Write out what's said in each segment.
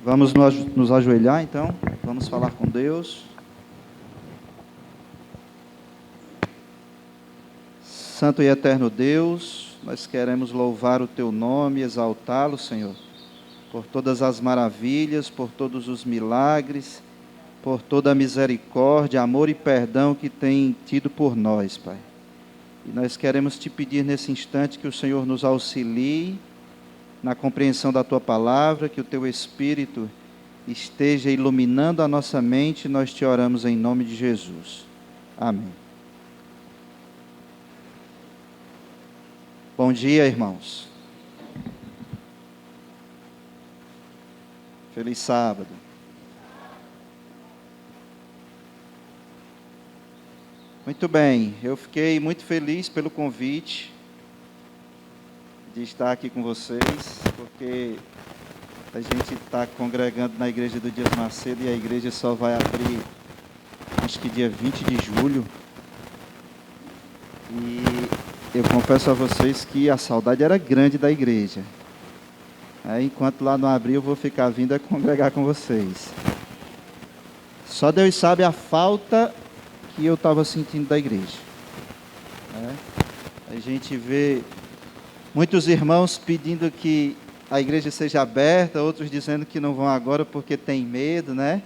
Vamos nos ajoelhar, então. Vamos falar com Deus. Santo e eterno Deus, nós queremos louvar o Teu nome, exaltá-lo, Senhor, por todas as maravilhas, por todos os milagres, por toda a misericórdia, amor e perdão que tem tido por nós, Pai. E nós queremos Te pedir nesse instante que o Senhor nos auxilie na compreensão da Tua palavra, que o Teu Espírito esteja iluminando a nossa mente. Nós Te oramos em nome de Jesus. Amém. Bom dia, irmãos. Feliz sábado. Muito bem, eu fiquei muito feliz pelo convite de estar aqui com vocês, porque a gente está congregando na igreja do Dias Macedo e a igreja só vai abrir, acho que dia 20 de julho. E eu confesso a vocês que a saudade era grande da igreja. Enquanto lá não abrir, eu vou ficar vindo a congregar com vocês. Só Deus sabe a falta que eu estava sentindo da igreja. A gente vê muitos irmãos pedindo que a igreja seja aberta, outros dizendo que não vão agora porque tem medo, né?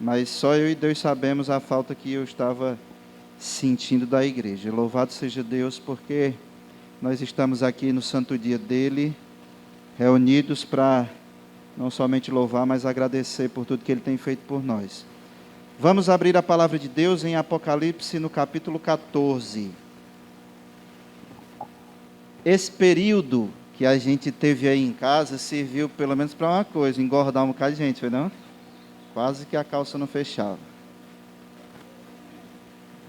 Mas só eu e Deus sabemos a falta que eu estava sentindo da igreja. Louvado seja Deus, porque nós estamos aqui no santo dia dele, reunidos para não somente louvar, mas agradecer por tudo que ele tem feito por nós. Vamos abrir a palavra de Deus em Apocalipse, no capítulo 14. Esse período que a gente teve aí em casa serviu pelo menos para uma coisa, engordar um bocado de gente, foi não? Quase que a calça não fechava.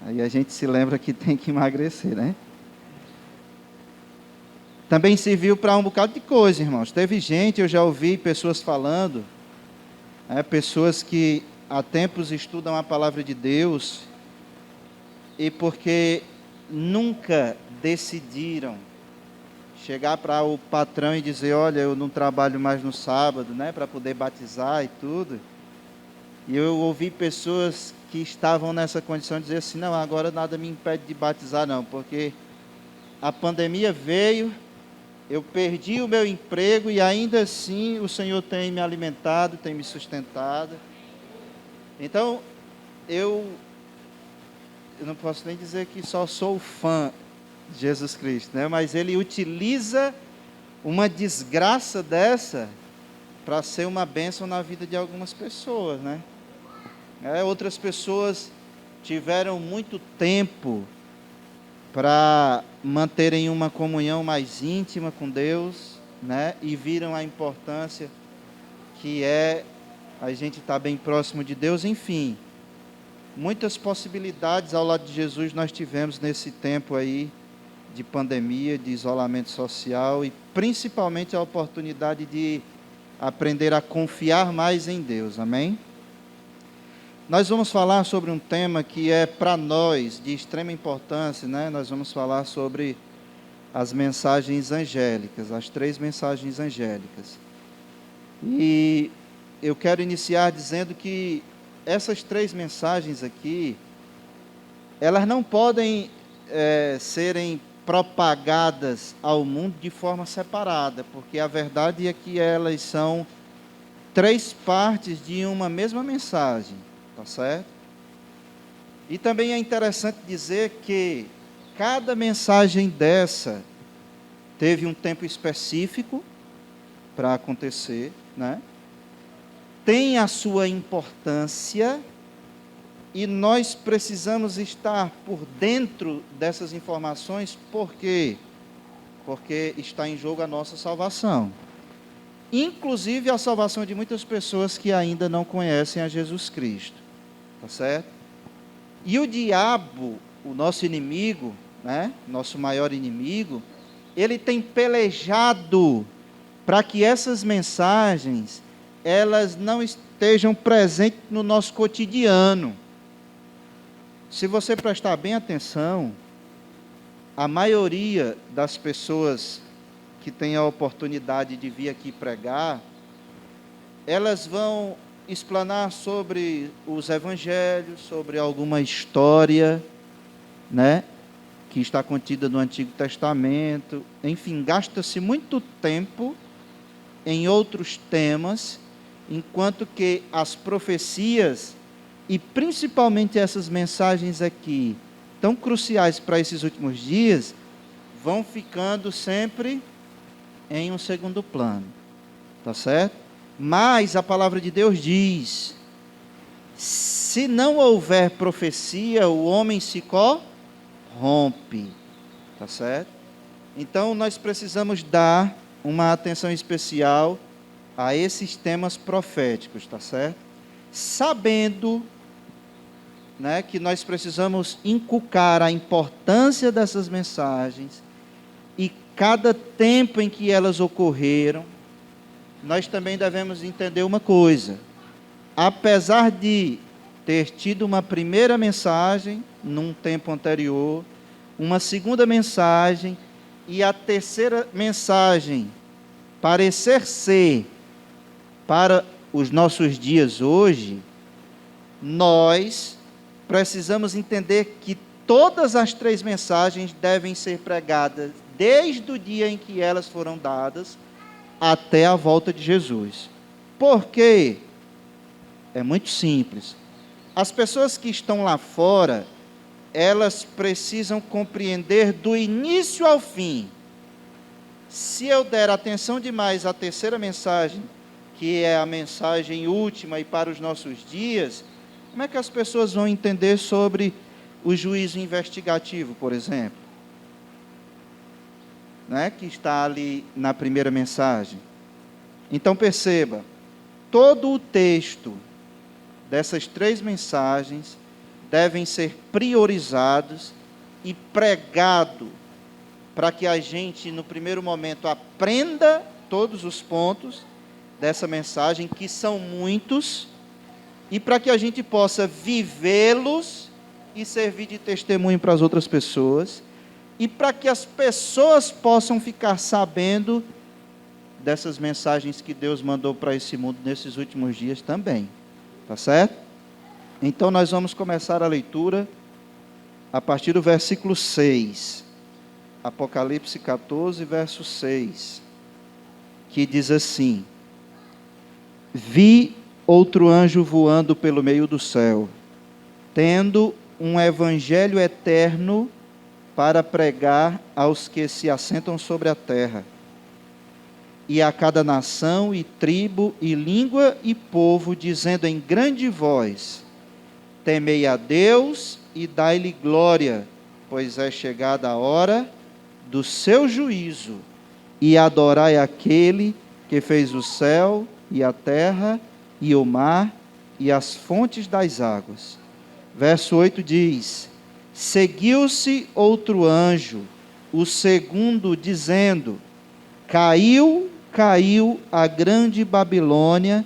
Aí a gente se lembra que tem que emagrecer, né? Também serviu para um bocado de coisa, irmãos. Teve gente, eu já ouvi pessoas falando, pessoas que há tempos estudam a palavra de Deus e porque nunca decidiram chegar para o patrão e dizer, olha, eu não trabalho mais no sábado, né, para poder batizar e tudo. E eu ouvi pessoas que estavam nessa condição de dizer assim, não, agora nada me impede de batizar não, porque a pandemia veio, eu perdi o meu emprego e ainda assim o Senhor tem me alimentado, tem me sustentado. Então, eu não posso nem dizer que só sou fã de Jesus Cristo, né? Mas ele utiliza uma desgraça dessa para ser uma bênção na vida de algumas pessoas, né? Outras pessoas tiveram muito tempo para manterem uma comunhão mais íntima com Deus, né? E viram a importância que é a gente estar bem próximo de Deus. Enfim, muitas possibilidades ao lado de Jesus nós tivemos nesse tempo aí de pandemia, de isolamento social e principalmente a oportunidade de aprender a confiar mais em Deus, amém? Nós vamos falar sobre um tema que é para nós de extrema importância, né? Nós vamos falar sobre as mensagens angélicas, as 3 mensagens angélicas. E eu quero iniciar dizendo que essas 3 mensagens aqui, elas não podem serem propagadas ao mundo de forma separada, porque a verdade é que elas são 3 partes de uma mesma mensagem, tá certo? E também é interessante dizer que cada mensagem dessa teve um tempo específico para acontecer, né? Tem a sua importância e nós precisamos estar por dentro dessas informações, por quê? Porque está em jogo a nossa salvação. Inclusive a salvação de muitas pessoas que ainda não conhecem a Jesus Cristo. Tá certo? E o diabo, o nosso inimigo, né? Nosso maior inimigo, ele tem pelejado para que essas mensagens elas não estejam presentes no nosso cotidiano. Se você prestar bem atenção, a maioria das pessoas que tem a oportunidade de vir aqui pregar, elas vão explanar sobre os evangelhos, sobre alguma história, né, que está contida no Antigo Testamento. Enfim, gasta-se muito tempo em outros temas, enquanto que as profecias, e principalmente essas mensagens aqui, tão cruciais para esses últimos dias, vão ficando sempre em um segundo plano. Tá certo? Mas a palavra de Deus diz: se não houver profecia, o homem se corrompe. Tá certo? Então nós precisamos dar uma atenção especial a esses temas proféticos, tá certo? Sabendo, né, que nós precisamos inculcar a importância dessas mensagens e cada tempo em que elas ocorreram, nós também devemos entender uma coisa: apesar de ter tido uma primeira mensagem num tempo anterior, uma segunda mensagem e a terceira mensagem parecer ser para os nossos dias hoje, nós precisamos entender que todas as três mensagens devem ser pregadas desde o dia em que elas foram dadas até a volta de Jesus. Por quê? É muito simples. As pessoas que estão lá fora, elas precisam compreender do início ao fim. Se eu der atenção demais à terceira mensagem, que é a mensagem última e para os nossos dias, como é que as pessoas vão entender sobre o juízo investigativo, por exemplo? Né, que está ali na primeira mensagem. Então perceba, todo o texto dessas três mensagens devem ser priorizados e pregado para que a gente, no primeiro momento, aprenda todos os pontos dessa mensagem, que são muitos, e para que a gente possa vivê-los e servir de testemunho para as outras pessoas, e para que as pessoas possam ficar sabendo dessas mensagens que Deus mandou para esse mundo nesses últimos dias também. Tá certo? Então nós vamos começar a leitura a partir do versículo 6. Apocalipse 14, verso 6. Que diz assim: Vi outro anjo voando pelo meio do céu, tendo um evangelho eterno para pregar aos que se assentam sobre a terra, e a cada nação, e tribo, e língua, e povo, dizendo em grande voz: temei a Deus e dai-lhe glória, pois é chegada a hora do seu juízo, e adorai aquele que fez o céu, e a terra, e o mar, e as fontes das águas. Verso 8 diz: seguiu-se outro anjo, o segundo, dizendo: caiu a grande Babilônia,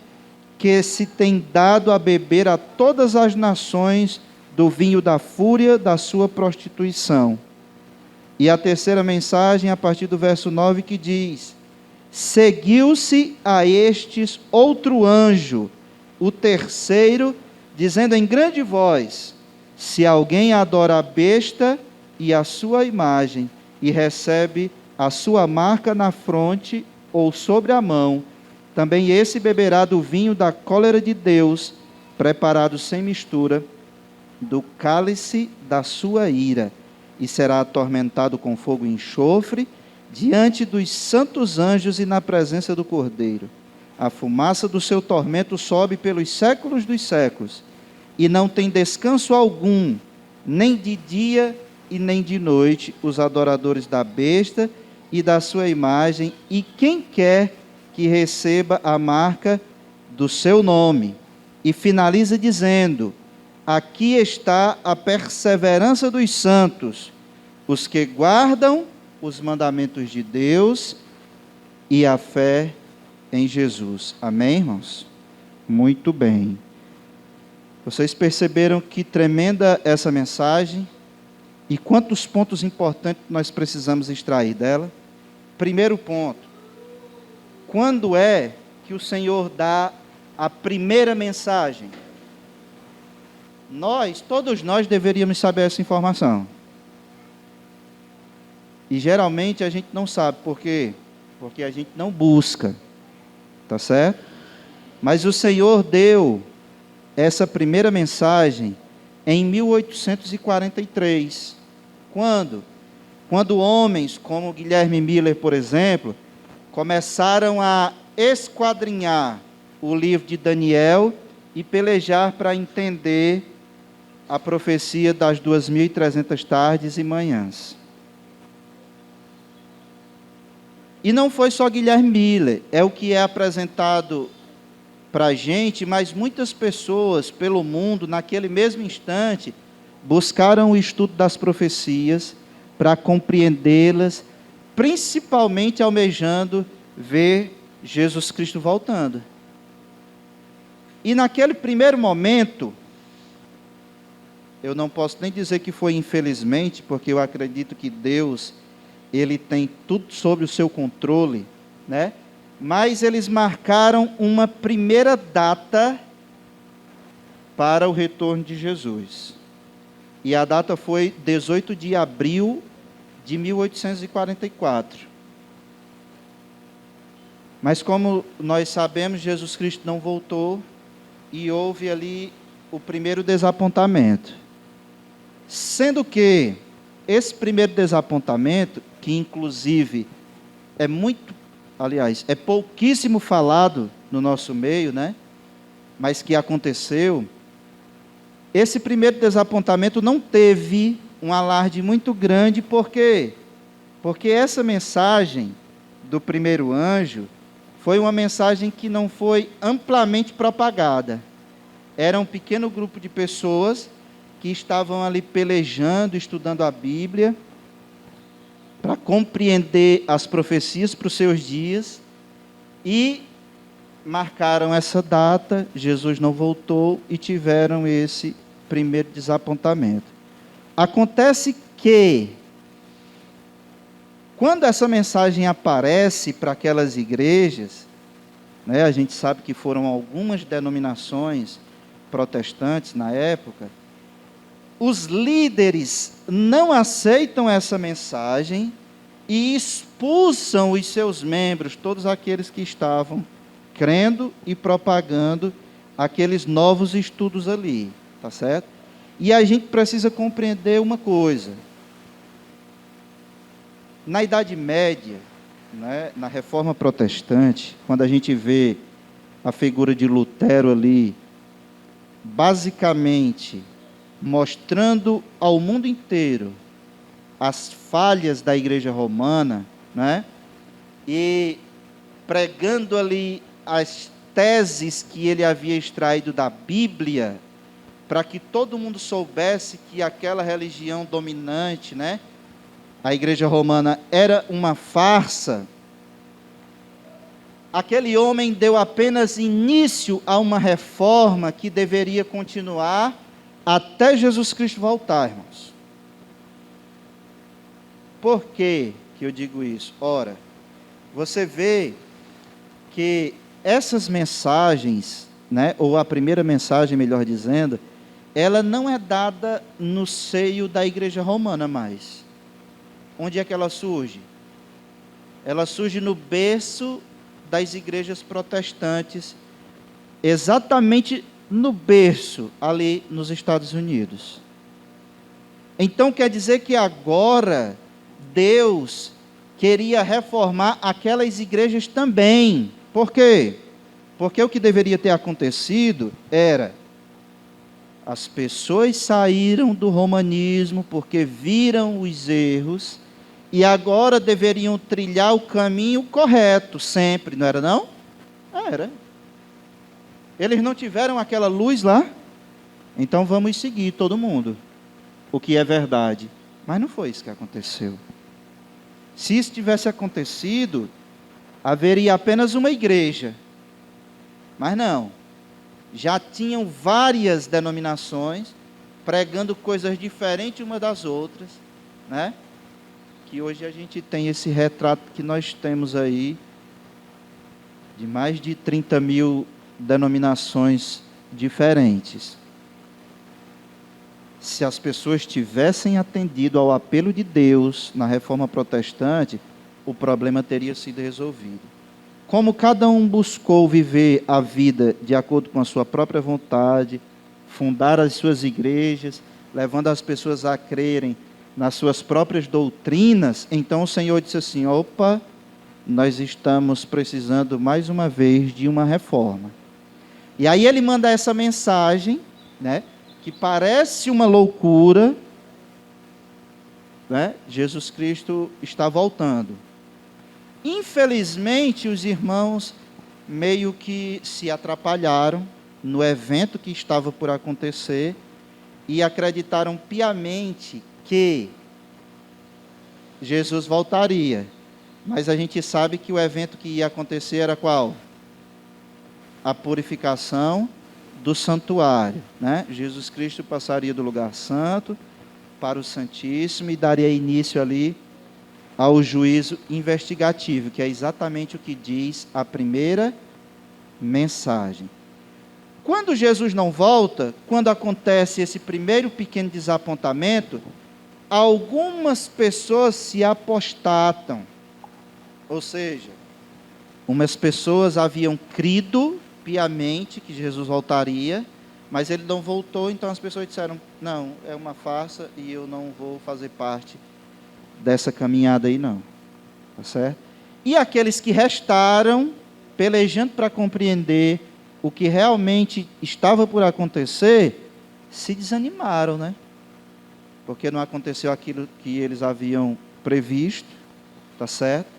que se tem dado a beber a todas as nações do vinho da fúria da sua prostituição. E a terceira mensagem, a partir do verso 9, que diz: seguiu-se a estes outro anjo, o terceiro, dizendo em grande voz: se alguém adora a besta e a sua imagem, e recebe a sua marca na fronte ou sobre a mão, também esse beberá do vinho da cólera de Deus, preparado sem mistura, do cálice da sua ira, e será atormentado com fogo e enxofre, diante dos santos anjos e na presença do Cordeiro. A fumaça do seu tormento sobe pelos séculos dos séculos, e não tem descanso algum, nem de dia e nem de noite, os adoradores da besta e da sua imagem, e quem quer que receba a marca do seu nome. E finaliza dizendo: aqui está a perseverança dos santos, os que guardam os mandamentos de Deus e a fé em Jesus. Amém, irmãos? Muito bem. Vocês perceberam que tremenda essa mensagem e quantos pontos importantes nós precisamos extrair dela? Primeiro ponto: quando é que o Senhor dá a primeira mensagem? Todos nós deveríamos saber essa informação. E geralmente a gente não sabe. Por quê? Porque a gente não busca. Tá certo? Mas o Senhor deu essa primeira mensagem em 1843. Quando? Quando homens como Guilherme Miller, por exemplo, começaram a esquadrinhar o livro de Daniel e pelejar para entender a profecia das 2.300 tardes e manhãs. E não foi só Guilherme Miller, é o que é apresentado para a gente, mas muitas pessoas pelo mundo, naquele mesmo instante, buscaram o estudo das profecias para compreendê-las, principalmente almejando ver Jesus Cristo voltando. E naquele primeiro momento, eu não posso nem dizer que foi infelizmente, porque eu acredito que Deus, Ele tem tudo sob o seu controle, né? Mas eles marcaram uma primeira data para o retorno de Jesus. E a data foi 18 de abril de 1844. Mas como nós sabemos, Jesus Cristo não voltou e houve ali o primeiro desapontamento. Sendo que esse primeiro desapontamento, que inclusive é pouquíssimo falado no nosso meio, né? Mas que aconteceu, esse primeiro desapontamento não teve um alarde muito grande, por quê? Porque essa mensagem do primeiro anjo foi uma mensagem que não foi amplamente propagada. Era um pequeno grupo de pessoas que estavam ali pelejando, estudando a Bíblia, para compreender as profecias para os seus dias, e marcaram essa data, Jesus não voltou, e tiveram esse primeiro desapontamento. Acontece que, quando essa mensagem aparece para aquelas igrejas, né, a gente sabe que foram algumas denominações protestantes na época, os líderes não aceitam essa mensagem e expulsam os seus membros, todos aqueles que estavam crendo e propagando aqueles novos estudos ali, tá certo? E a gente precisa compreender uma coisa. Na Idade Média, né, na Reforma Protestante, quando a gente vê a figura de Lutero ali, basicamente mostrando ao mundo inteiro as falhas da Igreja Romana, né? E pregando ali as teses que ele havia extraído da Bíblia, para que todo mundo soubesse que aquela religião dominante, né, a Igreja Romana, era uma farsa. Aquele homem deu apenas início a uma reforma que deveria continuar até Jesus Cristo voltar, irmãos. Por que eu digo isso? Ora, você vê que essas mensagens, né, ou a primeira mensagem, melhor dizendo, ela não é dada no seio da Igreja Romana mais. Onde é que ela surge? Ela surge no berço das igrejas protestantes, exatamente no berço, ali nos Estados Unidos. Então quer dizer que agora Deus queria reformar aquelas igrejas também. Por quê? Porque o que deveria ter acontecido era: as pessoas saíram do romanismo porque viram os erros e agora deveriam trilhar o caminho correto sempre, não era não? Era. Eles não tiveram aquela luz lá? Então vamos seguir todo mundo, o que é verdade. Mas não foi isso que aconteceu. Se isso tivesse acontecido, haveria apenas uma igreja. Mas não. Já tinham várias denominações pregando coisas diferentes umas das outras, né? Que hoje a gente tem esse retrato que nós temos aí, de mais de 30 mil denominações diferentes. Se as pessoas tivessem atendido ao apelo de Deus na Reforma Protestante, o problema teria sido resolvido. Como cada um buscou viver a vida de acordo com a sua própria vontade, fundar as suas igrejas, levando as pessoas a crerem nas suas próprias doutrinas, então o Senhor disse assim: opa, nós estamos precisando mais uma vez de uma reforma. E aí ele manda essa mensagem, né, que parece uma loucura, né? Jesus Cristo está voltando. Infelizmente, os irmãos meio que se atrapalharam no evento que estava por acontecer e acreditaram piamente que Jesus voltaria. Mas a gente sabe que o evento que ia acontecer era qual? A purificação do santuário, né? Jesus Cristo passaria do lugar santo para o Santíssimo e daria início ali ao juízo investigativo, que é exatamente o que diz a primeira mensagem. Quando Jesus não volta, quando acontece esse primeiro pequeno desapontamento, algumas pessoas se apostatam. Ou seja, umas pessoas haviam crido piamente que Jesus voltaria, mas ele não voltou, então as pessoas disseram: não, é uma farsa e eu não vou fazer parte dessa caminhada aí não, tá certo? E aqueles que restaram, pelejando para compreender o que realmente estava por acontecer, se desanimaram, né? Porque não aconteceu aquilo que eles haviam previsto, tá certo?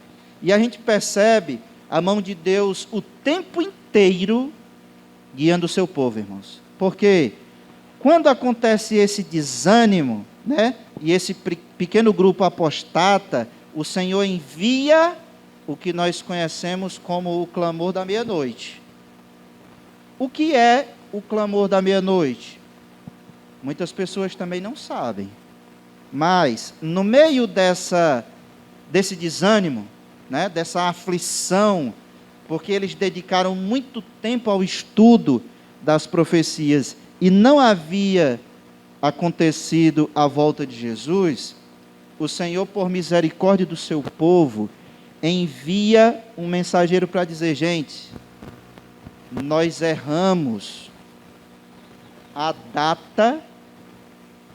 E a gente percebe a mão de Deus o tempo inteiro guiando o seu povo, irmãos. Porque quando acontece esse desânimo, né, e esse pequeno grupo apostata, o Senhor envia o que nós conhecemos como o clamor da meia-noite. O que é o clamor da meia-noite? Muitas pessoas também não sabem. Mas, no meio desse desânimo, né, dessa aflição, porque eles dedicaram muito tempo ao estudo das profecias e não havia acontecido a volta de Jesus, o Senhor, por misericórdia do seu povo, envia um mensageiro para dizer: gente, nós erramos a data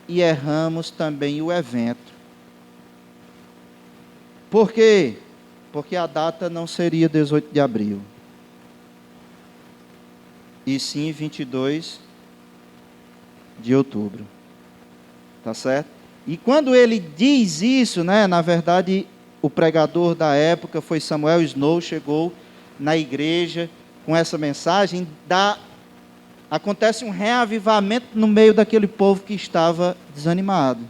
e erramos também o evento. Por quê? Porque a data não seria 18 de abril, e sim 22 de outubro. Tá certo? E quando ele diz isso, né, na verdade, o pregador da época foi Samuel Snow, chegou na igreja com essa mensagem, acontece um reavivamento no meio daquele povo que estava desanimado.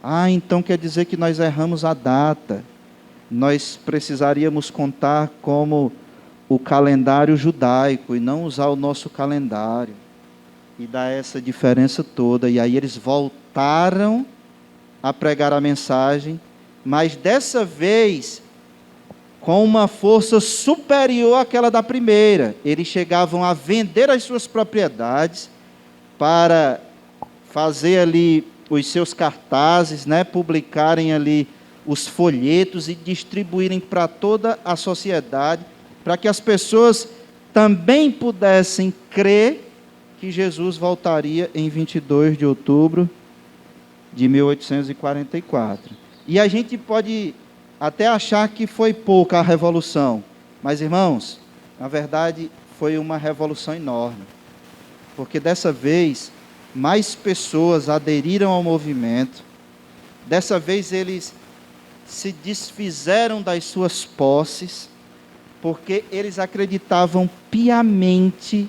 Ah, então quer dizer que nós erramos a data. Nós precisaríamos contar como o calendário judaico e não usar o nosso calendário. E dá essa diferença toda. E aí eles voltaram a pregar a mensagem, mas dessa vez com uma força superior àquela da primeira. Eles chegavam a vender as suas propriedades para fazer ali os seus cartazes, né, publicarem ali os folhetos e distribuírem para toda a sociedade, para que as pessoas também pudessem crer que Jesus voltaria em 22 de outubro de 1844. E a gente pode até achar que foi pouca a revolução, mas, irmãos, na verdade foi uma revolução enorme, porque dessa vez mais pessoas aderiram ao movimento. Dessa vez eles se desfizeram das suas posses, porque eles acreditavam piamente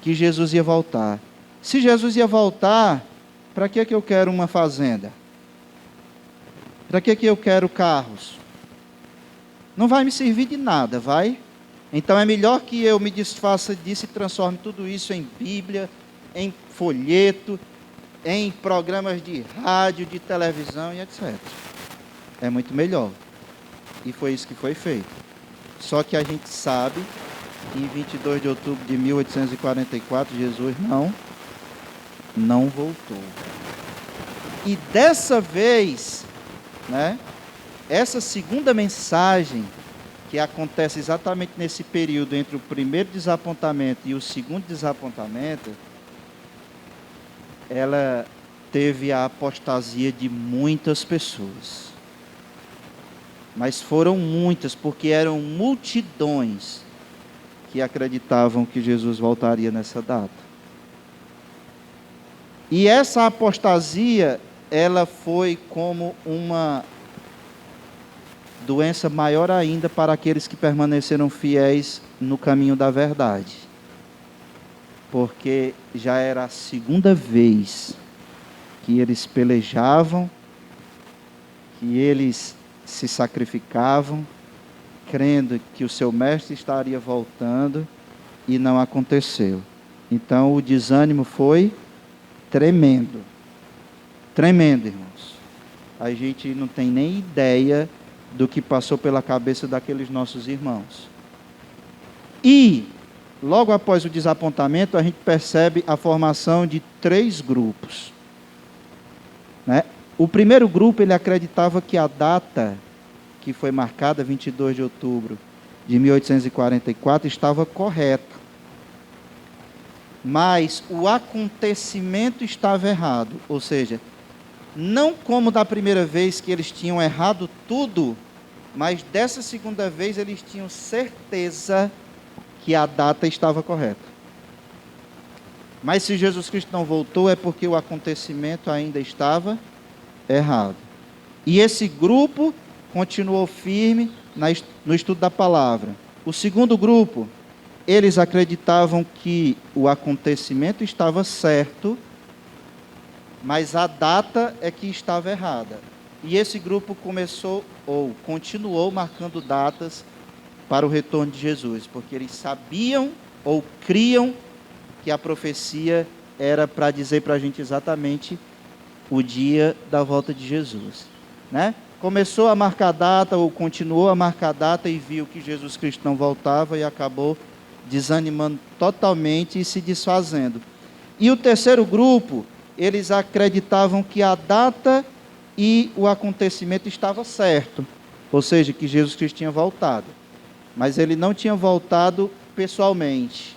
que Jesus ia voltar. Se Jesus ia voltar, para que eu quero uma fazenda? Para que eu quero carros? Não vai me servir de nada, vai? Então é melhor que eu me desfaça disso e transforme tudo isso em Bíblia, em folheto, em programas de rádio, de televisão e etc. É muito melhor. E foi isso que foi feito. Só que a gente sabe em 22 de outubro de 1844, Jesus não voltou. E dessa vez, né, essa segunda mensagem, que acontece exatamente nesse período entre o primeiro desapontamento e o segundo desapontamento, ela teve a apostasia de muitas pessoas. Mas foram muitas, porque eram multidões que acreditavam que Jesus voltaria nessa data. E essa apostasia, ela foi como uma doença maior ainda para aqueles que permaneceram fiéis no caminho da verdade. Porque já era a segunda vez que eles pelejavam, que eles se sacrificavam, crendo que o seu mestre estaria voltando, e não aconteceu. Então o desânimo foi tremendo. Tremendo, irmãos. A gente não tem nem ideia do que passou pela cabeça daqueles nossos irmãos. E, logo após o desapontamento, a gente percebe a formação de 3 grupos. Né? O primeiro grupo, ele acreditava que a data que foi marcada, 22 de outubro de 1844, estava correta. Mas o acontecimento estava errado. Ou seja, não como da primeira vez que eles tinham errado tudo, mas dessa segunda vez eles tinham certeza que a data estava correta. Mas se Jesus Cristo não voltou, é porque o acontecimento ainda estava errado. E esse grupo continuou firme no estudo da palavra. O segundo grupo, eles acreditavam que o acontecimento estava certo, mas a data é que estava errada. E esse grupo continuou marcando datas para o retorno de Jesus, porque eles sabiam ou criam que a profecia era para dizer para a gente exatamente o dia da volta de Jesus, né? Começou a marcar data ou continuou a marcar data e viu que Jesus Cristo não voltava e acabou desanimando totalmente e se desfazendo. E o terceiro grupo, eles acreditavam que a data e o acontecimento estava certo, ou seja, que Jesus Cristo tinha voltado. Mas ele não tinha voltado pessoalmente.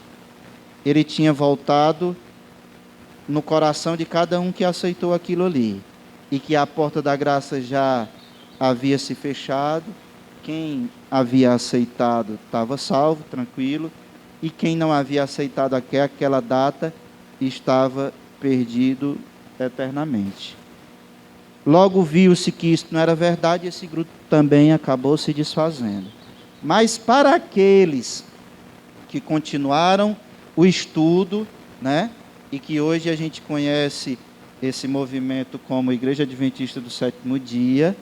Ele tinha voltado no coração de cada um que aceitou aquilo ali. E que a porta da graça já havia se fechado. Quem havia aceitado estava salvo, tranquilo. E quem não havia aceitado até aquela data estava perdido eternamente. Logo viu-se que isso não era verdade e esse grupo também acabou se desfazendo. Mas para aqueles que continuaram o estudo, né, e que hoje a gente conhece esse movimento como Igreja Adventista do Sétimo Dia,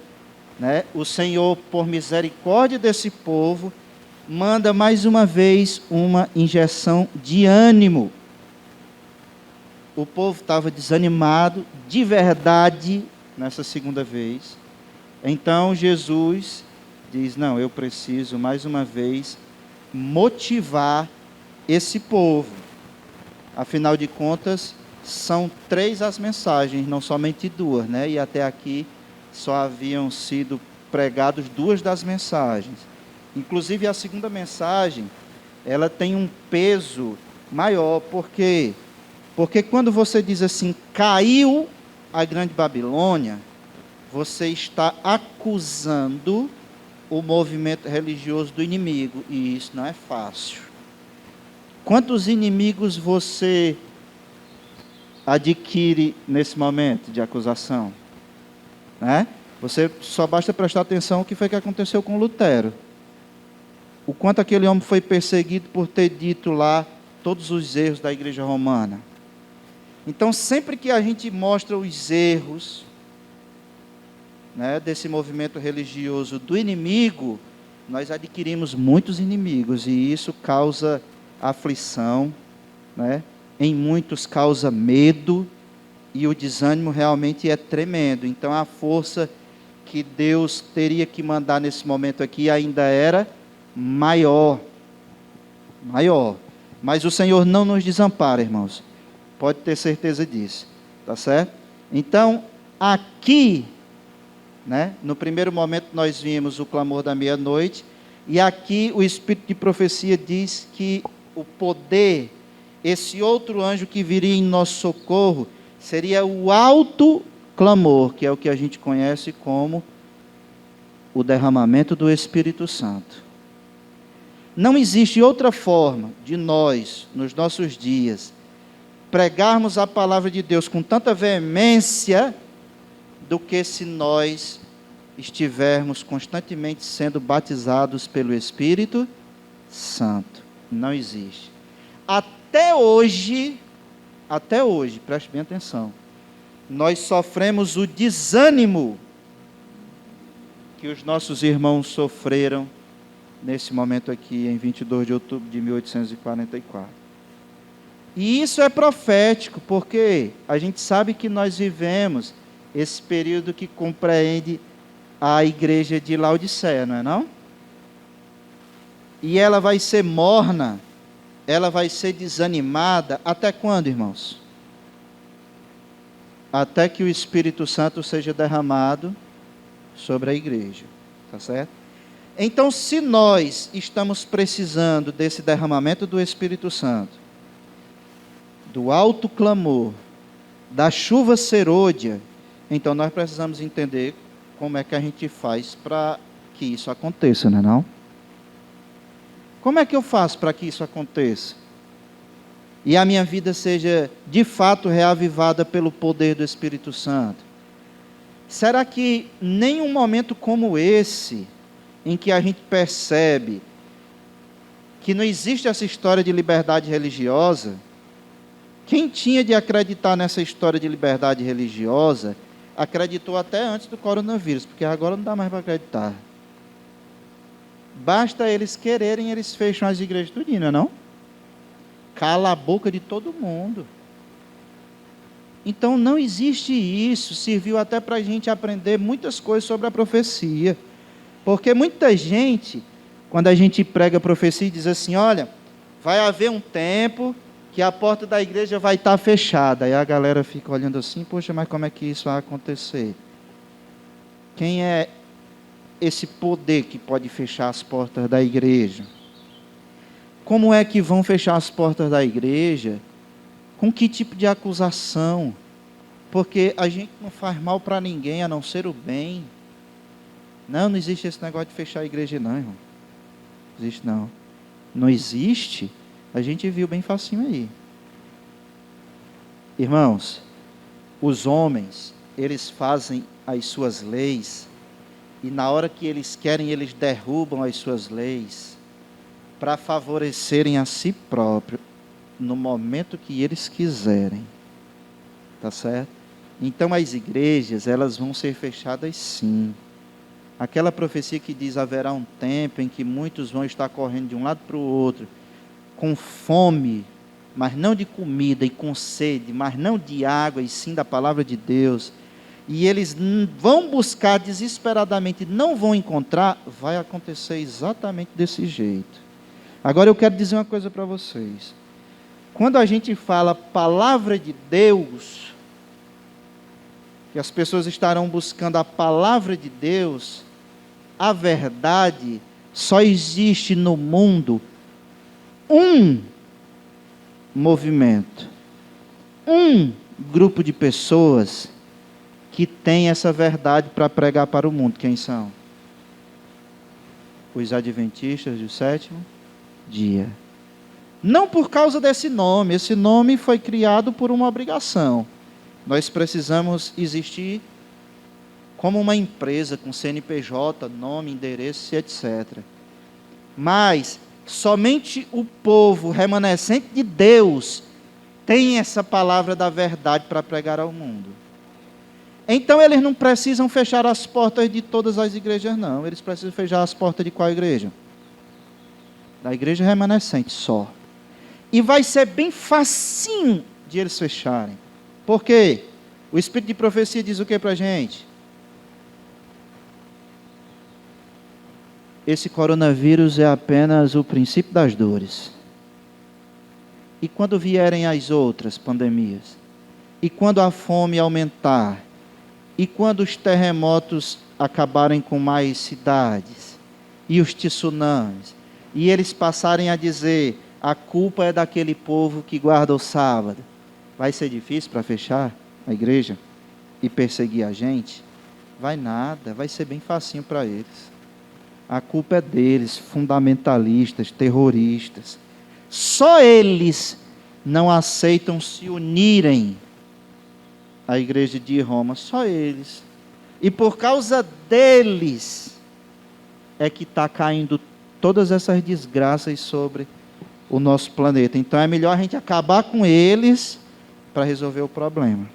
né, o Senhor, por misericórdia desse povo, manda mais uma vez uma injeção de ânimo. O povo estava desanimado de verdade nessa segunda vez. Então Jesus diz: não, eu preciso mais uma vez motivar esse povo. Afinal de contas, são 3 as mensagens, não somente 2, né? E até aqui só haviam sido pregados 2 das mensagens. Inclusive a segunda mensagem, ela tem um peso maior, porque quando você diz assim, caiu a grande Babilônia, você está acusando o movimento religioso do inimigo, e isso não é fácil. Quantos inimigos você adquire nesse momento de acusação? Né? Você só basta prestar atenção no que foi que aconteceu com Lutero. O quanto aquele homem foi perseguido por ter dito lá todos os erros da igreja romana. Então, sempre que a gente mostra os erros, né, desse movimento religioso do inimigo, nós adquirimos muitos inimigos e isso causa aflição, né? Em muitos causa medo e o desânimo realmente é tremendo. Então, a força que Deus teria que mandar nesse momento aqui ainda era maior. Maior. Mas o Senhor não nos desampara, irmãos. Pode ter certeza disso. Tá certo? Então, aqui, né, no primeiro momento nós vimos o clamor da meia-noite, e aqui o Espírito de profecia diz que o poder, esse outro anjo que viria em nosso socorro, seria o alto clamor, que é o que a gente conhece como o derramamento do Espírito Santo. Não existe outra forma de nós, nos nossos dias, pregarmos a palavra de Deus com tanta veemência do que se nós estivermos constantemente sendo batizados pelo Espírito Santo. Não existe. Até hoje, preste bem atenção, nós sofremos o desânimo que os nossos irmãos sofreram nesse momento aqui, em 22 de outubro de 1844. E isso é profético, porque a gente sabe que nós vivemos esse período que compreende a igreja de Laodiceia, não é não? E ela vai ser morna, ela vai ser desanimada, até quando, irmãos? Até que o Espírito Santo seja derramado sobre a igreja, tá certo? Então, se nós estamos precisando desse derramamento do Espírito Santo, do alto clamor, da chuva serôdia, então nós precisamos entender como é que a gente faz para que isso aconteça, não é não? Como é que eu faço para que isso aconteça? E a minha vida seja, de fato, reavivada pelo poder do Espírito Santo? Será que nenhum momento como esse, em que a gente percebe que não existe essa história de liberdade religiosa, quem tinha de acreditar nessa história de liberdade religiosa, acreditou até antes do coronavírus, porque agora não dá mais para acreditar. Basta eles quererem, eles fecham as igrejas tudinho, não é não? Cala a boca de todo mundo. Então não existe isso, serviu até para a gente aprender muitas coisas sobre a profecia. Porque muita gente, quando a gente prega a profecia, diz assim, olha, vai haver um tempo que a porta da igreja vai estar fechada. Aí a galera fica olhando assim, poxa, mas como é que isso vai acontecer? Quem é esse poder que pode fechar as portas da igreja? Como é que vão fechar as portas da igreja? Com que tipo de acusação? Porque a gente não faz mal para ninguém, a não ser o bem. Não existe esse negócio de fechar a igreja não, irmão. Não existe não. Não existe, a gente viu bem facinho aí. Irmãos, os homens, eles fazem as suas leis, e na hora que eles querem, eles derrubam as suas leis, para favorecerem a si próprio, no momento que eles quiserem. Tá certo? Então as igrejas, elas vão ser fechadas sim. Aquela profecia que diz, haverá um tempo em que muitos vão estar correndo de um lado para o outro, com fome, mas não de comida, e com sede, mas não de água, e sim da palavra de Deus. E eles vão buscar desesperadamente, não vão encontrar, vai acontecer exatamente desse jeito. Agora eu quero dizer uma coisa para vocês. Quando a gente fala palavra de Deus, que as pessoas estarão buscando a palavra de Deus, a verdade, só existe no mundo um movimento, um grupo de pessoas que tem essa verdade para pregar para o mundo. Quem são? Os adventistas do sétimo dia. Não por causa desse nome, esse nome foi criado por uma obrigação. Nós precisamos existir como uma empresa com CNPJ, nome, endereço, etc. Mas somente o povo remanescente de Deus tem essa palavra da verdade para pregar ao mundo. Então eles não precisam fechar as portas de todas as igrejas, não. Eles precisam fechar as portas de qual igreja? Da igreja remanescente só. E vai ser bem facinho de eles fecharem. Por quê? O Espírito de profecia diz o que para a gente? Esse coronavírus é apenas o princípio das dores. E quando vierem as outras pandemias? E quando a fome aumentar? E quando os terremotos acabarem com mais cidades? E os tsunamis? E eles passarem a dizer, a culpa é daquele povo que guarda o sábado. Vai ser difícil para fechar a igreja e perseguir a gente? Vai nada, vai ser bem facinho para eles. A culpa é deles, fundamentalistas, terroristas. Só eles não aceitam se unirem à igreja de Roma, só eles. E por causa deles é que está caindo todas essas desgraças sobre o nosso planeta. Então é melhor a gente acabar com eles para resolver o problema.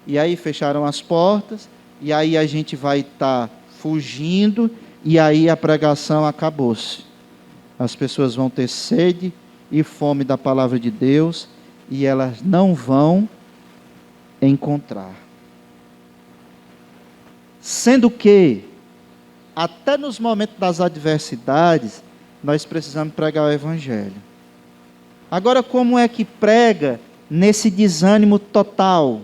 E aí fecharam as portas, e aí a gente vai estar fugindo, e aí a pregação acabou-se. As pessoas vão ter sede e fome da palavra de Deus, e elas não vão encontrar. Sendo que, até nos momentos das adversidades, nós precisamos pregar o Evangelho. Agora, como é que prega nesse desânimo total?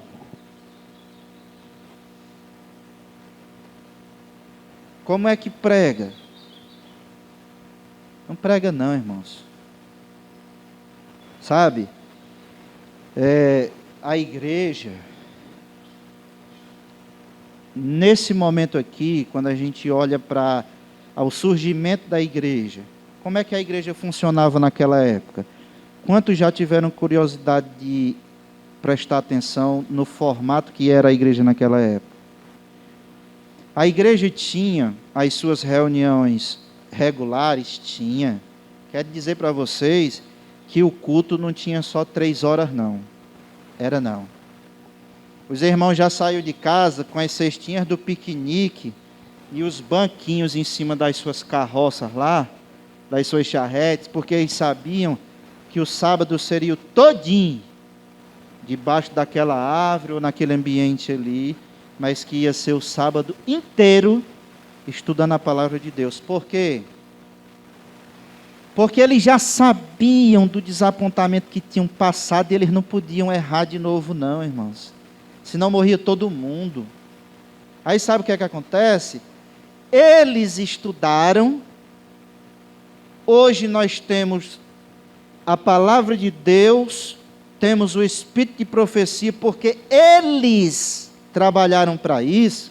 Como é que prega? Não prega não, irmãos. Sabe? A igreja, nesse momento aqui, quando a gente olha para o surgimento da igreja, como é que a igreja funcionava naquela época? Quantos já tiveram curiosidade de prestar atenção no formato que era a igreja naquela época? A igreja tinha as suas reuniões regulares? Tinha. Quero dizer para vocês que o culto não tinha só 3 horas, não. Era não. Os irmãos já saíram de casa com as cestinhas do piquenique e os banquinhos em cima das suas carroças lá, das suas charretes, porque eles sabiam que o sábado seria o todinho debaixo daquela árvore ou naquele ambiente ali, mas que ia ser o sábado inteiro estudando a palavra de Deus. Por quê? Porque eles já sabiam do desapontamento que tinham passado e eles não podiam errar de novo não, irmãos. Senão morria todo mundo. Aí sabe o que é que acontece? Eles estudaram. Hoje nós temos a palavra de Deus, temos o espírito de profecia, porque eles trabalharam para isso.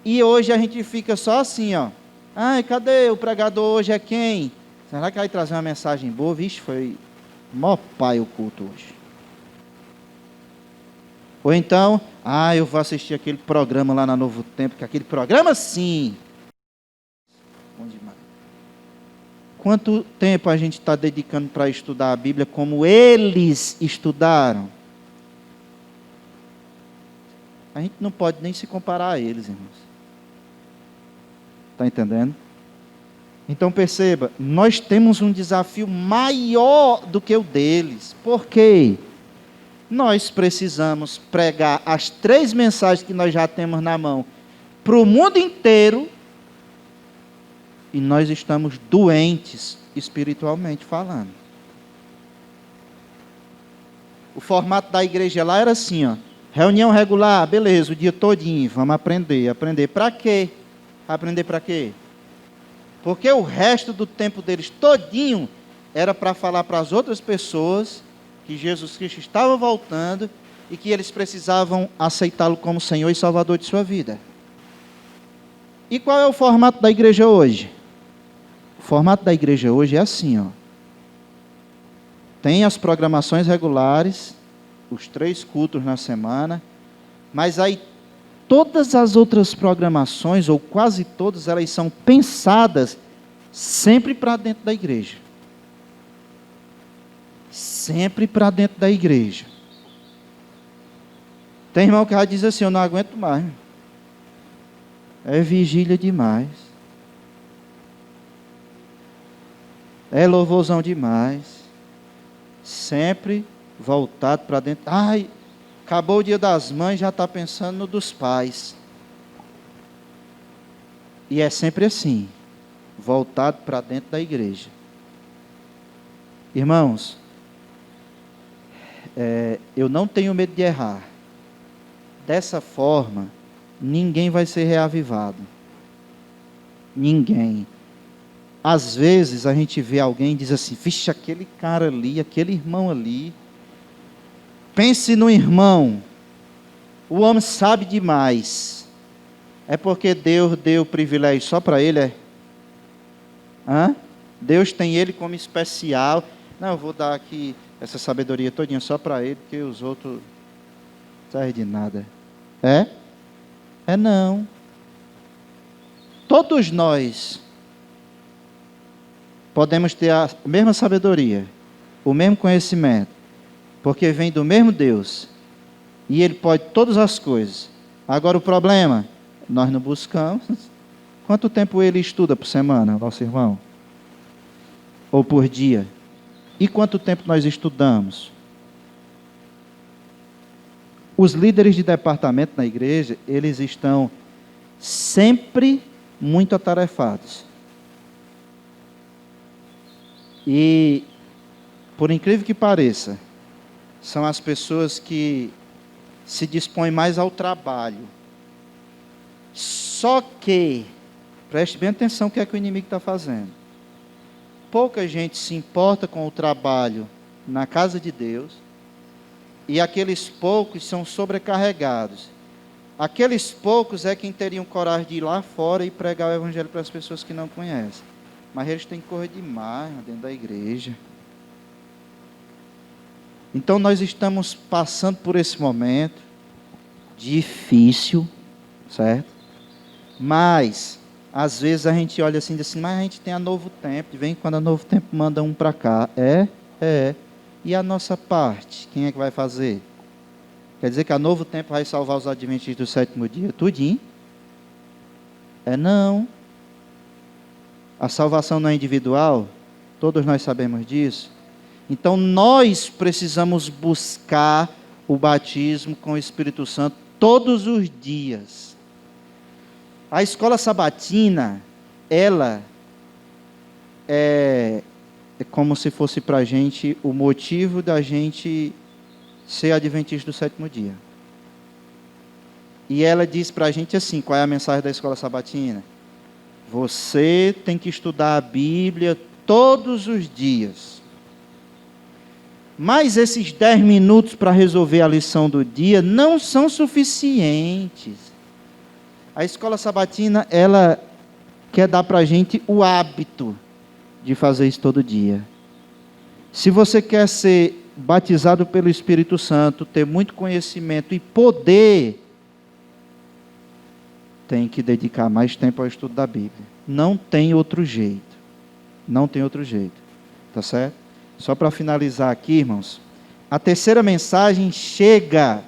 E hoje a gente fica só assim, ó. Ai, cadê o pregador hoje? É quem? Será que vai trazer uma mensagem boa? Vixe, foi mó pai o culto hoje. Ou então, eu vou assistir aquele programa lá na Novo Tempo, que aquele programa sim. Bom demais. Quanto tempo a gente está dedicando para estudar a Bíblia como eles estudaram? A gente não pode nem se comparar a eles, irmãos. Está entendendo? Então perceba, nós temos um desafio maior do que o deles. Por quê? Nós precisamos pregar as 3 mensagens que nós já temos na mão para o mundo inteiro, e nós estamos doentes espiritualmente falando. O formato da igreja lá era assim, ó, reunião regular, beleza, o dia todinho, vamos aprender. Aprender para quê? Aprender para quê? Porque o resto do tempo deles todinho era para falar para as outras pessoas que Jesus Cristo estava voltando e que eles precisavam aceitá-lo como Senhor e Salvador de sua vida. E qual é o formato da igreja hoje? O formato da igreja hoje é assim, ó. Tem as programações regulares, os 3 cultos na semana, mas aí todas as outras programações, ou quase todas, elas são pensadas sempre para dentro da igreja. Sempre para dentro da igreja. Tem irmão que já diz assim, eu não aguento mais. É vigília demais. É louvorzão demais. Sempre voltado para dentro. Ai, acabou o dia das mães, já está pensando no dos pais. E é sempre assim, voltado para dentro da igreja. Irmãos, eu não tenho medo de errar. Dessa forma, ninguém vai ser reavivado. Ninguém. Às vezes a gente vê alguém e diz assim: vixe, aquele cara ali, aquele irmão ali. Pense no irmão. O homem sabe demais. É porque Deus deu privilégio só para ele, é? Hã? Deus tem ele como especial. Não, eu vou dar aqui essa sabedoria todinha só para ele, porque os outros não servem de nada. É? É não. Todos nós podemos ter a mesma sabedoria, o mesmo conhecimento, porque vem do mesmo Deus. E Ele pode todas as coisas. Agora o problema, nós não buscamos. Quanto tempo ele estuda por semana, nosso irmão? Ou por dia? E quanto tempo nós estudamos? Os líderes de departamento na igreja, eles estão sempre muito atarefados. E, por incrível que pareça, são as pessoas que se dispõem mais ao trabalho. Só que, preste bem atenção o que é que o inimigo está fazendo. Pouca gente se importa com o trabalho na casa de Deus, e aqueles poucos são sobrecarregados. Aqueles poucos é quem teriam coragem de ir lá fora e pregar o evangelho para as pessoas que não conhecem. Mas eles têm que correr demais dentro da igreja. Então nós estamos passando por esse momento difícil, certo? Mas, às vezes a gente olha assim e diz assim: mas a gente tem a Novo Tempo, vem quando a Novo Tempo manda um para cá. E a nossa parte, quem é que vai fazer? Quer dizer que a Novo Tempo vai salvar os adventistas do sétimo dia? Tudinho? Não. A salvação não é individual, todos nós sabemos disso. Então nós precisamos buscar o batismo com o Espírito Santo todos os dias. A escola sabatina, ela é como se fosse para a gente o motivo da gente ser adventista do sétimo dia. E ela diz para a gente assim: qual é a mensagem da escola sabatina? Você tem que estudar a Bíblia todos os dias. Mas esses 10 minutos para resolver a lição do dia não são suficientes. A escola sabatina, ela quer dar para a gente o hábito de fazer isso todo dia. Se você quer ser batizado pelo Espírito Santo, ter muito conhecimento e poder, tem que dedicar mais tempo ao estudo da Bíblia. Não tem outro jeito. Não tem outro jeito. Tá certo? Só para finalizar aqui, irmãos, a terceira mensagem chega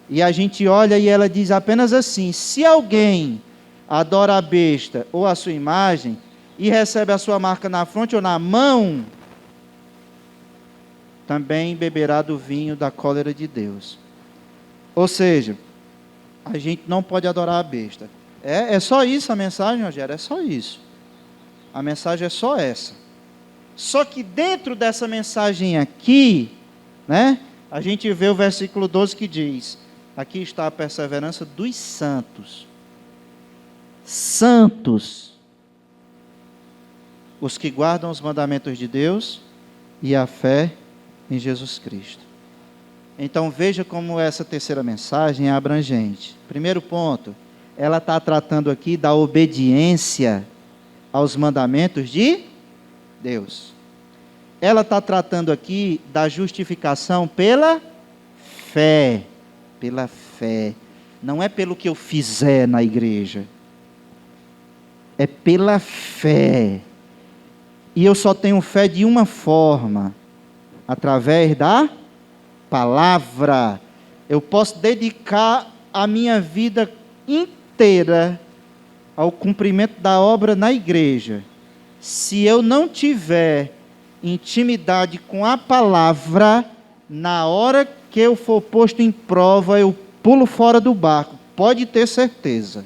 e a gente olha e ela diz apenas assim: se alguém adora a besta ou a sua imagem e recebe a sua marca na fronte ou na mão, também beberá do vinho da cólera de Deus. Ou seja, a gente não pode adorar a besta. É só isso a mensagem, Rogério? É só isso. A mensagem é só essa. Só que dentro dessa mensagem aqui, né, a gente vê o versículo 12 que diz: aqui está a perseverança dos santos. Santos. Os que guardam os mandamentos de Deus e a fé em Jesus Cristo. Então veja como essa terceira mensagem é abrangente. Primeiro ponto, ela está tratando aqui da obediência aos mandamentos de Deus. Ela está tratando aqui da justificação pela fé. Pela fé. Não é pelo que eu fizer na igreja. É pela fé. E eu só tenho fé de uma forma: através da palavra. Eu posso dedicar a minha vida inteira ao cumprimento da obra na igreja. Se eu não tiver intimidade com a palavra, na hora que eu for posto em prova, eu pulo fora do barco. Pode ter certeza.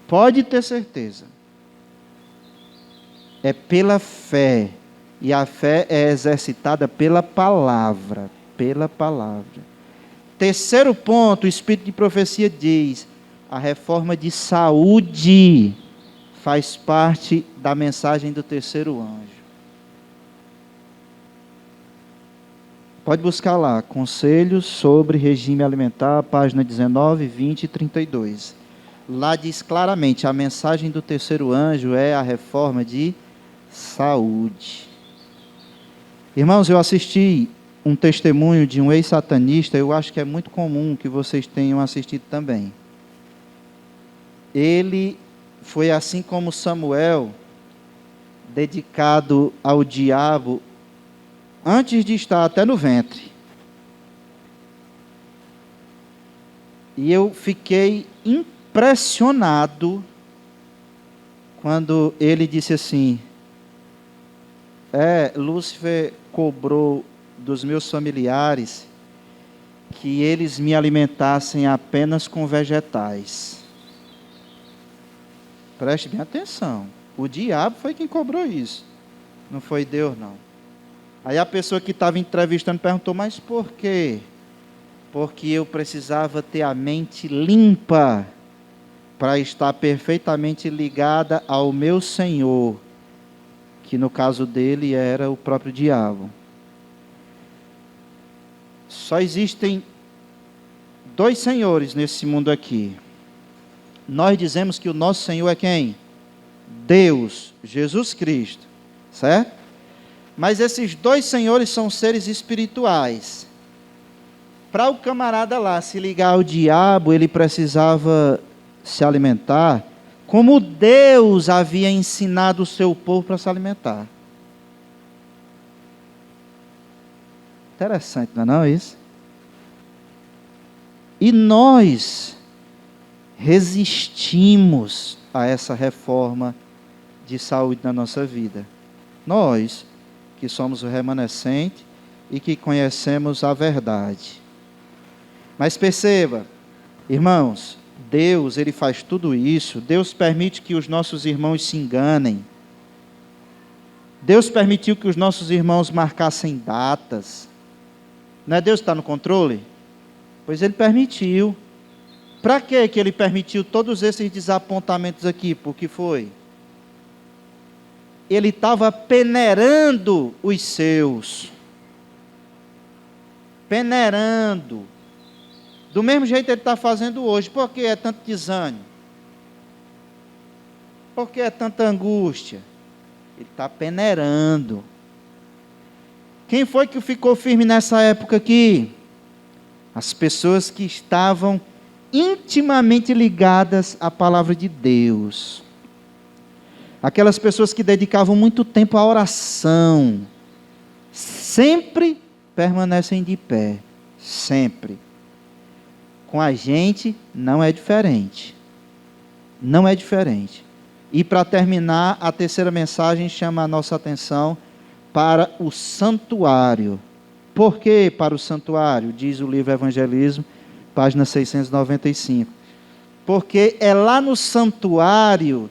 Pode ter certeza. É pela fé E a fé é exercitada pela palavra. Pela palavra. Terceiro ponto, o Espírito de profecia diz: a reforma de saúde faz parte da mensagem do terceiro anjo. Pode buscar lá, Conselhos sobre Regime Alimentar, página 19, 20 e 32. Lá diz claramente, a mensagem do terceiro anjo é a reforma de saúde. Irmãos, eu assisti um testemunho de um ex-satanista, eu acho que é muito comum que vocês tenham assistido também. Ele foi, assim como Samuel, dedicado ao diabo antes de estar até no ventre. E eu fiquei impressionado quando ele disse assim: Lúcifer cobrou dos meus familiares que eles me alimentassem apenas com vegetais. Preste bem atenção. O diabo foi quem cobrou isso. Não foi Deus, não. Aí a pessoa que estava entrevistando perguntou: mas por quê? Porque eu precisava ter a mente limpa para estar perfeitamente ligada ao meu Senhor, que no caso dele era o próprio diabo. Só existem dois senhores nesse mundo aqui. Nós dizemos que o nosso Senhor é quem? Deus, Jesus Cristo, certo? Mas esses dois senhores são seres espirituais. Para o camarada lá se ligar ao diabo, ele precisava se alimentar como Deus havia ensinado o seu povo para se alimentar. Interessante, não é isso? E nós resistimos a essa reforma de saúde na nossa vida. Nós, que somos o remanescente e que conhecemos a verdade. Mas perceba, irmãos, Deus, Ele faz tudo isso. Deus permite que os nossos irmãos se enganem. Deus permitiu que os nossos irmãos marcassem datas. Não é Deus que está no controle? Pois Ele permitiu. Para que Ele permitiu todos esses desapontamentos aqui? Por que foi? Ele estava peneirando os seus. Peneirando. Do mesmo jeito Ele está fazendo hoje. Por que é tanto desânimo? Por que é tanta angústia? Ele está peneirando. Quem foi que ficou firme nessa época aqui? As pessoas que estavam intimamente ligadas à palavra de Deus. Aquelas pessoas que dedicavam muito tempo à oração. Sempre permanecem de pé. Sempre. Com a gente não é diferente. Não é diferente. E para terminar, a terceira mensagem chama a nossa atenção para o santuário. Por que para o santuário? Diz o livro Evangelismo, página 695. Porque é lá no santuário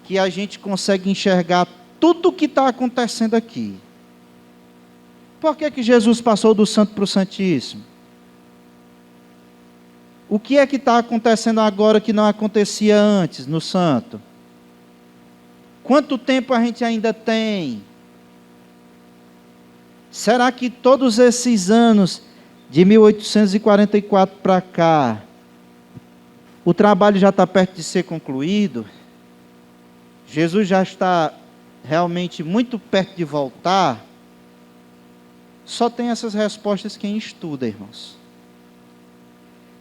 que a gente consegue enxergar tudo o que está acontecendo aqui. Por que Jesus passou do santo para o santíssimo? O que é que está acontecendo agora que não acontecia antes no santo? Quanto tempo a gente ainda tem? Será que todos esses anos, de 1844 para cá, o trabalho já está perto de ser concluído? Jesus já está realmente muito perto de voltar? Só tem essas respostas quem estuda, irmãos.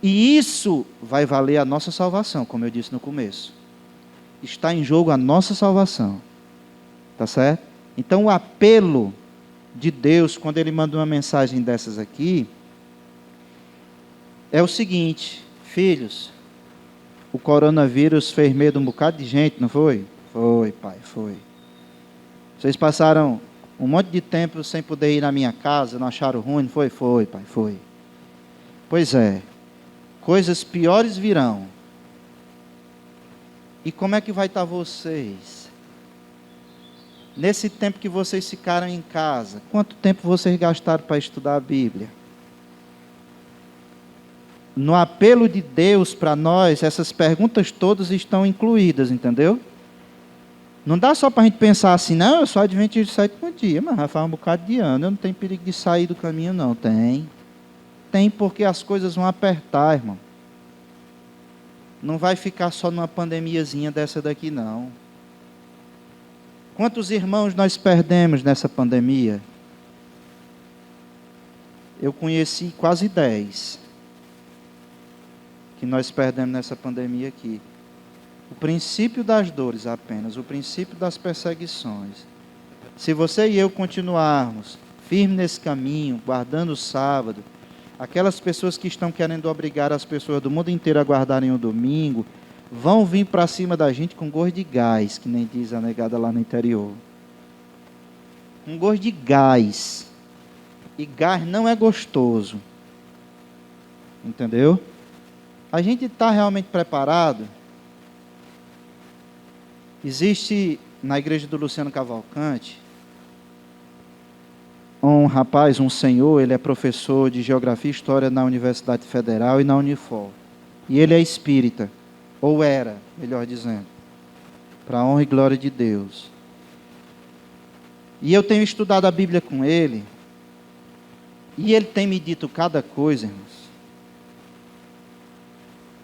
E isso vai valer a nossa salvação, como eu disse no começo. Está em jogo a nossa salvação. Tá certo? Então o apelo de Deus, quando Ele manda uma mensagem dessas aqui, é o seguinte: filhos, o coronavírus fez medo a um bocado de gente, não foi? Foi, pai, foi. Vocês passaram um monte de tempo sem poder ir na minha casa, não acharam ruim, não foi? Foi, pai, foi. Pois é, coisas piores virão. E como é que vai estar vocês? Nesse tempo que vocês ficaram em casa, quanto tempo vocês gastaram para estudar a Bíblia? No apelo de Deus para nós, essas perguntas todas estão incluídas, entendeu? Não dá só para a gente pensar assim, não, eu sou adventista de sétimo dia, mas já faz um bocado de ano, eu não tenho perigo de sair do caminho, não. Tem. Tem, porque as coisas vão apertar, irmão. Não vai ficar só numa pandemiazinha dessa daqui, não. Quantos irmãos nós perdemos nessa pandemia? Eu conheci quase 10 que nós perdemos nessa pandemia aqui. O princípio das dores apenas, o princípio das perseguições. Se você e eu continuarmos firmes nesse caminho, guardando o sábado, aquelas pessoas que estão querendo obrigar as pessoas do mundo inteiro a guardarem o domingo, vão vir para cima da gente com gosto de gás, que nem diz a negada lá no interior. Um gosto de gás. E gás não é gostoso. Entendeu? A gente está realmente preparado? Existe na igreja do Luciano Cavalcante um rapaz, um senhor, ele é professor de Geografia e História na Universidade Federal e na Unifor. E ele é espírita. Ou era, melhor dizendo, para a honra e glória de Deus. E eu tenho estudado a Bíblia com ele, e ele tem me dito cada coisa, irmãos.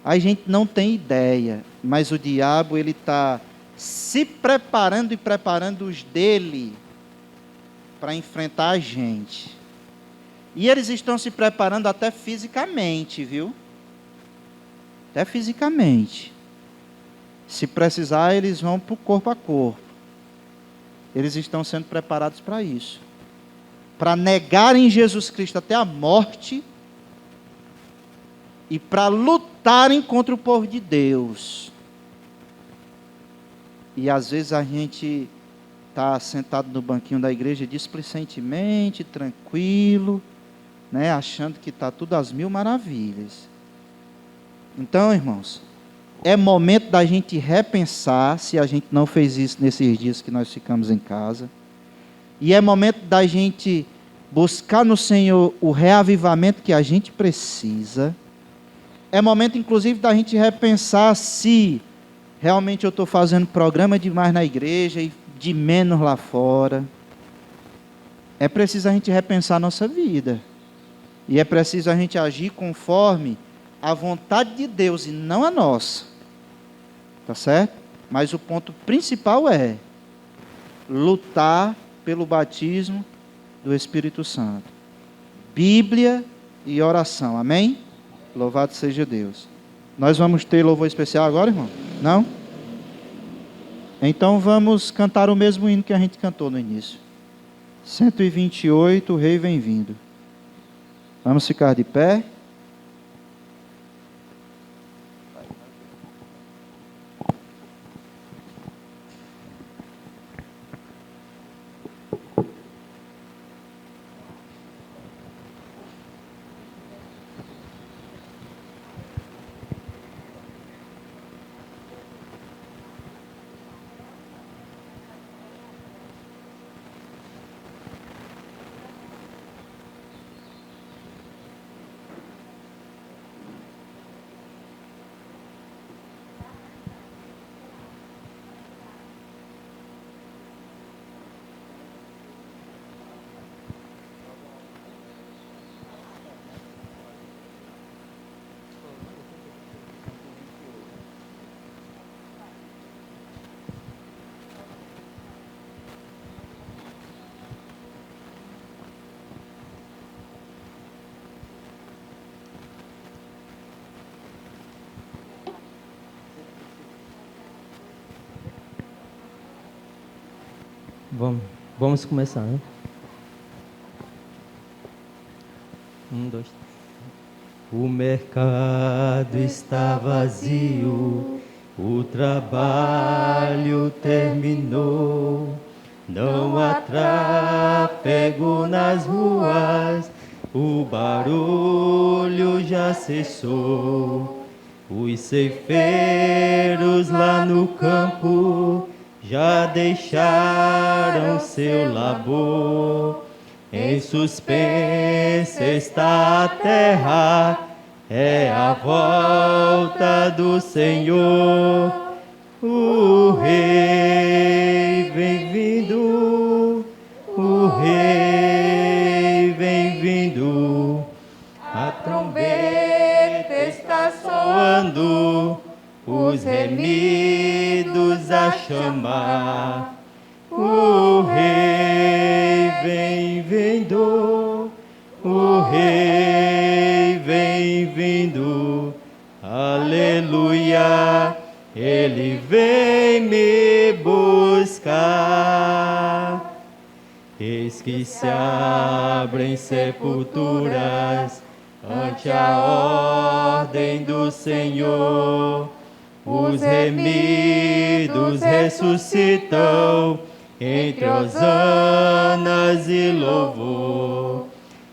A gente não tem ideia, mas o diabo, ele está se preparando e preparando os dele para enfrentar a gente. E eles estão se preparando até fisicamente, viu? Até fisicamente. Se precisar, eles vão para o corpo a corpo. Eles estão sendo preparados para isso. Para negarem Jesus Cristo até a morte e para lutarem contra o povo de Deus. E às vezes a gente está sentado no banquinho da igreja displicentemente, tranquilo, né, achando que está tudo às mil maravilhas. Então, irmãos, é momento da gente repensar se a gente não fez isso nesses dias que nós ficamos em casa. E é momento da gente buscar no Senhor o reavivamento que a gente precisa. É momento, inclusive, da gente repensar se realmente eu estou fazendo programa demais na igreja e de menos lá fora. É preciso a gente repensar a nossa vida. E é preciso a gente agir conforme a vontade de Deus e não a nossa. Tá certo? Mas o ponto principal é lutar pelo batismo do Espírito Santo. Bíblia e oração. Amém? Louvado seja Deus. Nós vamos ter louvor especial agora, irmão? Não? Então vamos cantar o mesmo hino que a gente cantou no início. 128, o Rei vem vindo. Vamos ficar de pé. Vamos começar, né? 1, 2, 3. O mercado está vazio, o trabalho terminou, não há tráfego nas ruas, o barulho já cessou. Os ceifeiros lá no campo já deixaram seu labor. Em suspense está a terra, é a volta do Senhor. O Rei vem vindo, o Rei vem vindo. A trombeta está soando, os remidos a chamar. O Rei vem vindo, o Rei vem vindo. Aleluia, Ele vem me buscar. Eis que se abrem sepulturas ante a ordem do Senhor. Os remidos ressuscitam entre hosanas e louvor.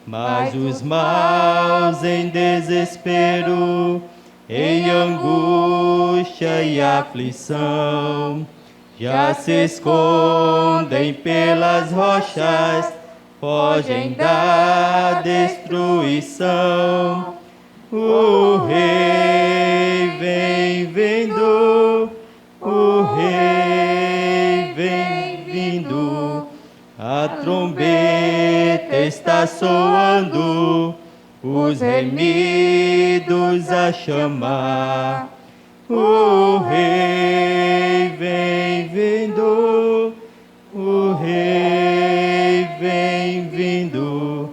Mas os maus em desespero, em angústia e aflição, já se escondem pelas rochas, fogem da destruição. O Rei vem vindo, o Rei vem vindo. A trombeta está soando, os remidos a chamar. O Rei vem vindo, o Rei vem vindo.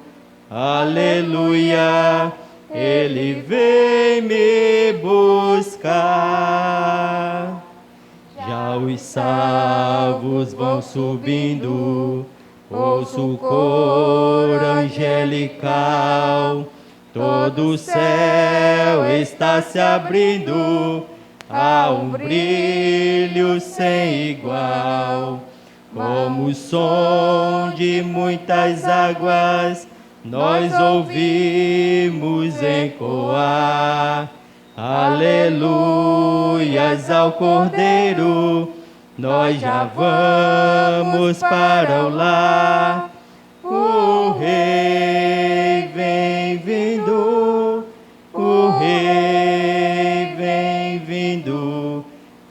Aleluia, Ele vem me buscar. Já os salvos vão subindo, ouço o coro angelical. Todo o céu está se abrindo, há um brilho sem igual. Como o som de muitas águas, nós ouvimos ecoar. Aleluias ao Cordeiro, nós já vamos para o lar. O Rei vem vindo, o Rei vem vindo.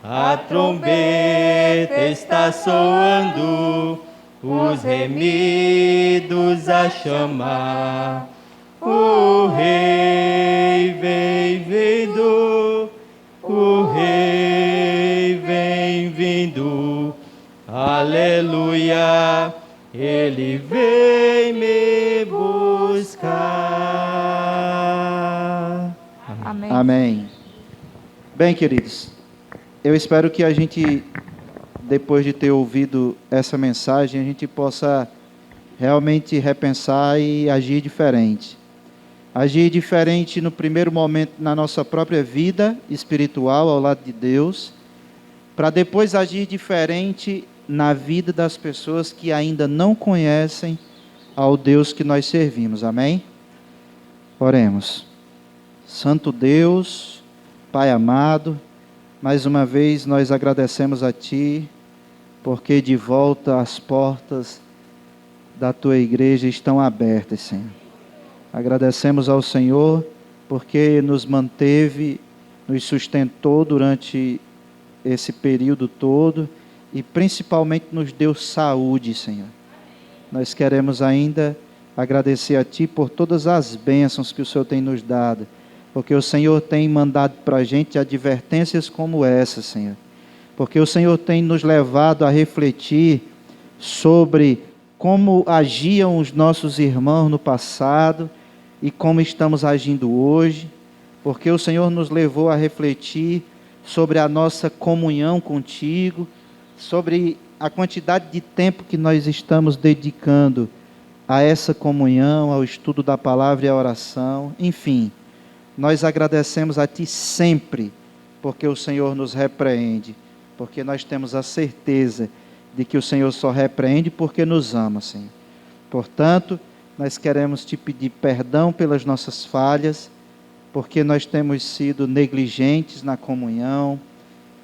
A trombeta está soando, os remidos a chamar. O Rei vem vindo, o Rei vem vindo. Aleluia, Ele vem me buscar. Amém. Amém. Bem, queridos, eu espero que a gente, depois de ter ouvido essa mensagem, a gente possa realmente repensar e agir diferente. Agir diferente no primeiro momento na nossa própria vida espiritual ao lado de Deus, para depois agir diferente na vida das pessoas que ainda não conhecem ao Deus que nós servimos. Amém? Oremos. Santo Deus, Pai amado, mais uma vez nós agradecemos a Ti, porque de volta as portas da Tua igreja estão abertas, Senhor. Agradecemos ao Senhor, porque nos manteve, nos sustentou durante esse período todo e principalmente nos deu saúde, Senhor. Nós queremos ainda agradecer a Ti por todas as bênçãos que o Senhor tem nos dado, porque o Senhor tem mandado para a gente advertências como essa, Senhor. Porque o Senhor tem nos levado a refletir sobre como agiam os nossos irmãos no passado e como estamos agindo hoje. Porque o Senhor nos levou a refletir sobre a nossa comunhão contigo, sobre a quantidade de tempo que nós estamos dedicando a essa comunhão, ao estudo da palavra e à oração. Enfim, nós agradecemos a Ti sempre, porque o Senhor nos repreende, porque nós temos a certeza de que o Senhor só repreende porque nos ama, Senhor. Portanto, nós queremos Te pedir perdão pelas nossas falhas, porque nós temos sido negligentes na comunhão.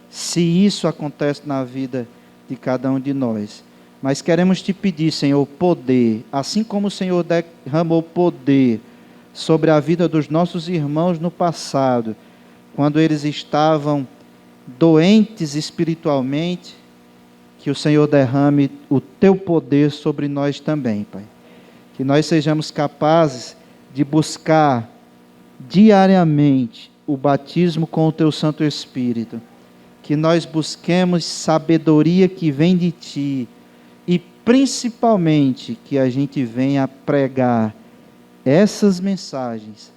Se isso acontece na vida de cada um de nós. Mas queremos te pedir, Senhor, poder, assim como o Senhor derramou poder sobre a vida dos nossos irmãos no passado, quando eles estavam doentes espiritualmente, que o Senhor derrame o teu poder sobre nós também, Pai. Que nós sejamos capazes de buscar diariamente o batismo com o teu Santo Espírito. Que nós busquemos sabedoria que vem de ti e principalmente que a gente venha pregar essas mensagens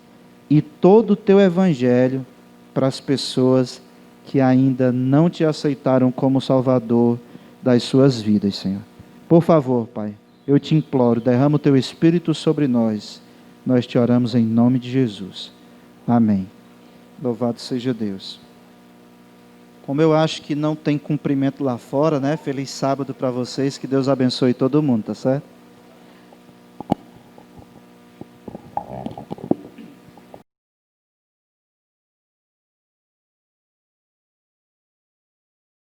e todo o teu evangelho para as pessoas que ainda não te aceitaram como Salvador das suas vidas, Senhor. Por favor, Pai, eu te imploro, derrama o teu Espírito sobre nós. Nós te oramos em nome de Jesus. Amém. Louvado seja Deus. Como eu acho que não tem cumprimento lá fora, né? Feliz sábado para vocês, que Deus abençoe todo mundo, tá certo?